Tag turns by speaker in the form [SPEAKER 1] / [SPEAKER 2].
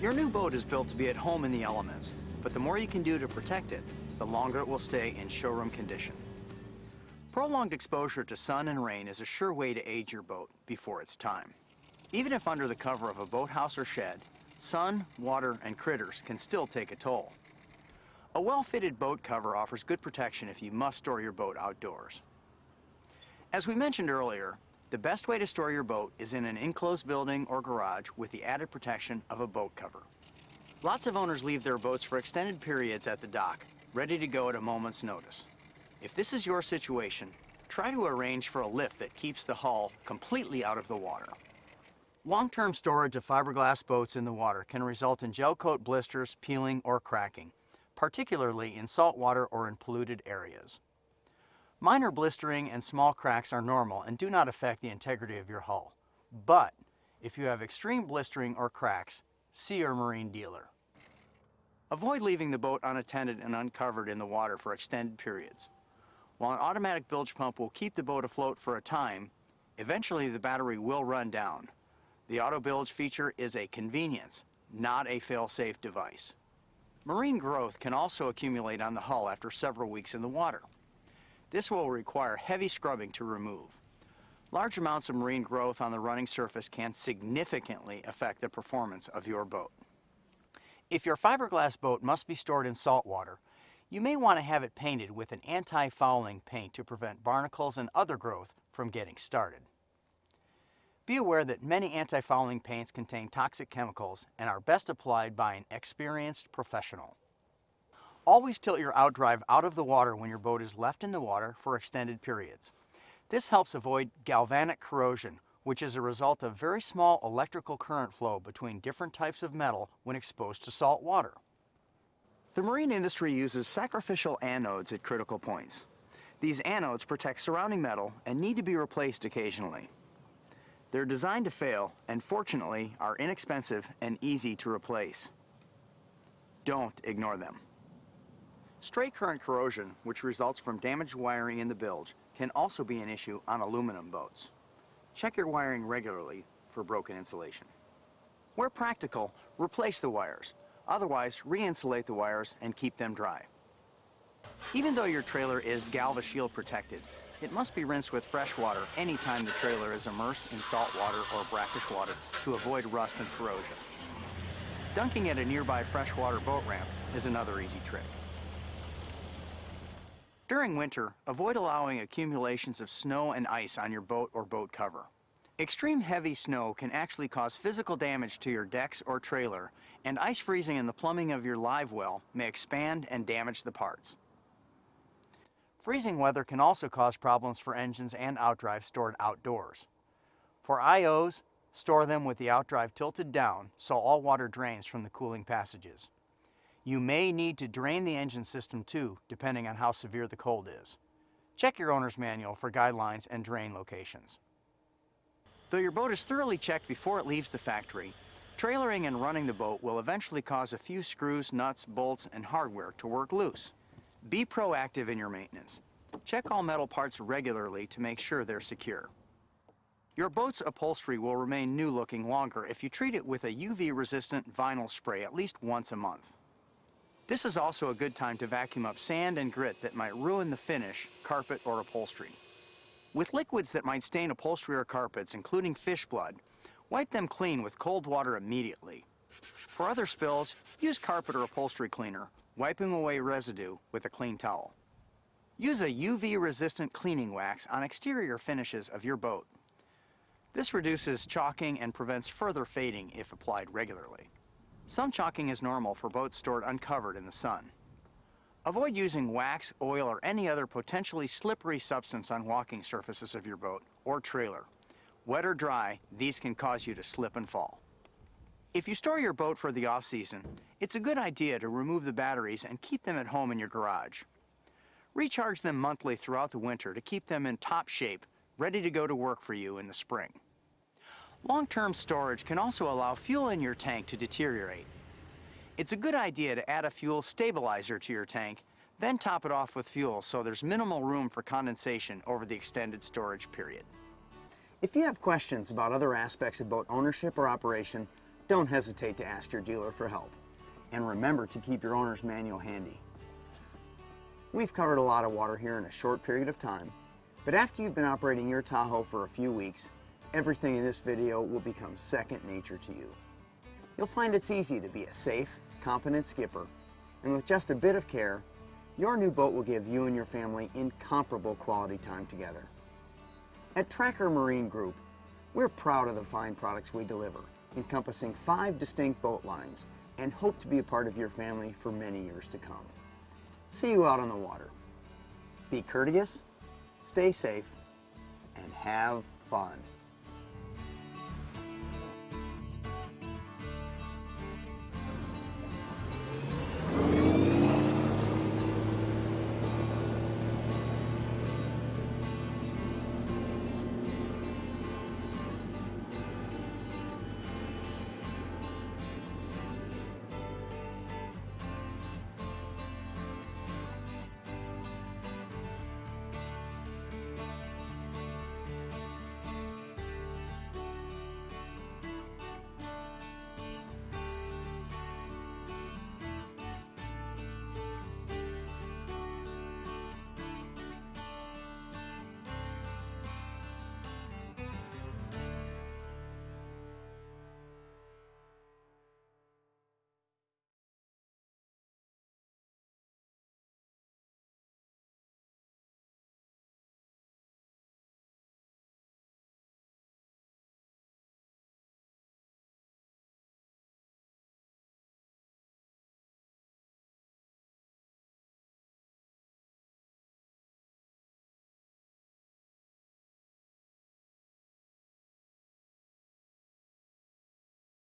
[SPEAKER 1] Your new boat is built to be at home in the elements, but the more you can do to protect it, the longer it will stay in showroom condition. Prolonged exposure to sun and rain is a sure way to age your boat before it's time. Even if under the cover of a boathouse or shed, sun, water, and critters can still take a toll. A well-fitted boat cover offers good protection if you must store your boat outdoors. As we mentioned earlier, the best way to store your boat is in an enclosed building or garage with the added protection of a boat cover. Lots of owners leave their boats for extended periods at the dock, ready to go at a moment's notice. If this is your situation, try to arrange for a lift that keeps the hull completely out of the water. Long-term storage of fiberglass boats in the water can result in gel coat blisters, peeling, or cracking, particularly in salt water or in polluted areas. Minor blistering and small cracks are normal and do not affect the integrity of your hull. But if you have extreme blistering or cracks, see your marine dealer. Avoid leaving the boat unattended and uncovered in the water for extended periods. While an automatic bilge pump will keep the boat afloat for a time, eventually the battery will run down. The auto bilge feature is a convenience, not a fail-safe device. Marine growth can also accumulate on the hull after several weeks in the water. This will require heavy scrubbing to remove. Large amounts of marine growth on the running surface can significantly affect the performance of your boat. If your fiberglass boat must be stored in salt water, you may want to have it painted with an anti-fouling paint to prevent barnacles and other growth from getting started. Be aware that many anti-fouling paints contain toxic chemicals and are best applied by an experienced professional. Always tilt your outdrive out of the water when your boat is left in the water for extended periods. This helps avoid galvanic corrosion, which is a result of very small electrical current flow between different types of metal when exposed to salt water. The marine industry uses sacrificial anodes at critical points. These anodes protect surrounding metal and need to be replaced occasionally. They're designed to fail and fortunately are inexpensive and easy to replace. Don't ignore them. Stray current corrosion, which results from damaged wiring in the bilge, can also be an issue on aluminum boats. Check your wiring regularly for broken insulation. Where practical, replace the wires. Otherwise, re-insulate the wires and keep them dry. Even though your trailer is GalvaShield protected, it must be rinsed with fresh water anytime the trailer is immersed in salt water or brackish water to avoid rust and corrosion. Dunking at a nearby freshwater boat ramp is another easy trick. During winter, avoid allowing accumulations of snow and ice on your boat or boat cover. Extreme heavy snow can actually cause physical damage to your decks or trailer, and ice freezing in the plumbing of your live well may expand and damage the parts. Freezing weather can also cause problems for engines and outdrive stored outdoors. For IOs, store them with the outdrive tilted down so all water drains from the cooling passages. You may need to drain the engine system too, depending on how severe the cold is. Check your owner's manual for guidelines and drain locations. Though your boat is thoroughly checked before it leaves the factory, trailering and running the boat will eventually cause a few screws, nuts, bolts, and hardware to work loose. Be proactive in your maintenance. Check all metal parts regularly to make sure they're secure. Your boat's upholstery will remain new looking longer if you treat it with a UV-resistant vinyl spray at least once a month. This is also a good time to vacuum up sand and grit that might ruin the finish, carpet, or upholstery. With liquids that might stain upholstery or carpets, including fish blood, wipe them clean with cold water immediately. For other spills, use carpet or upholstery cleaner, wiping away residue with a clean towel. Use a UV-resistant cleaning wax on exterior finishes of your boat. This reduces chalking and prevents further fading if applied regularly. Some chalking is normal for boats stored uncovered in the sun. Avoid using wax, oil, or any other potentially slippery substance on walking surfaces of your boat or trailer. Wet or dry, these can cause you to slip and fall. If you store your boat for the off-season, it's a good idea to remove the batteries and keep them at home in your garage. Recharge them monthly throughout the winter to keep them in top shape, ready to go to work for you in the spring. Long-term storage can also allow fuel in your tank to deteriorate. It's a good idea to add a fuel stabilizer to your tank, then top it off with fuel so there's minimal room for condensation over the extended storage period. If you have questions about other aspects of boat ownership or operation, don't hesitate to ask your dealer for help. And remember to keep your owner's manual handy. We've covered a lot of water here in a short period of time, but after you've been operating your Tahoe for a few weeks, everything in this video will become second nature to you. You'll find it's easy to be a safe, competent skipper, and with just a bit of care, your new boat will give you and your family incomparable quality time together. At Tracker Marine Group, we're proud of the fine products we deliver, encompassing 5 distinct boat lines, and hope to be a part of your family for many years to come. See you out on the water. Be courteous, stay safe, and have fun.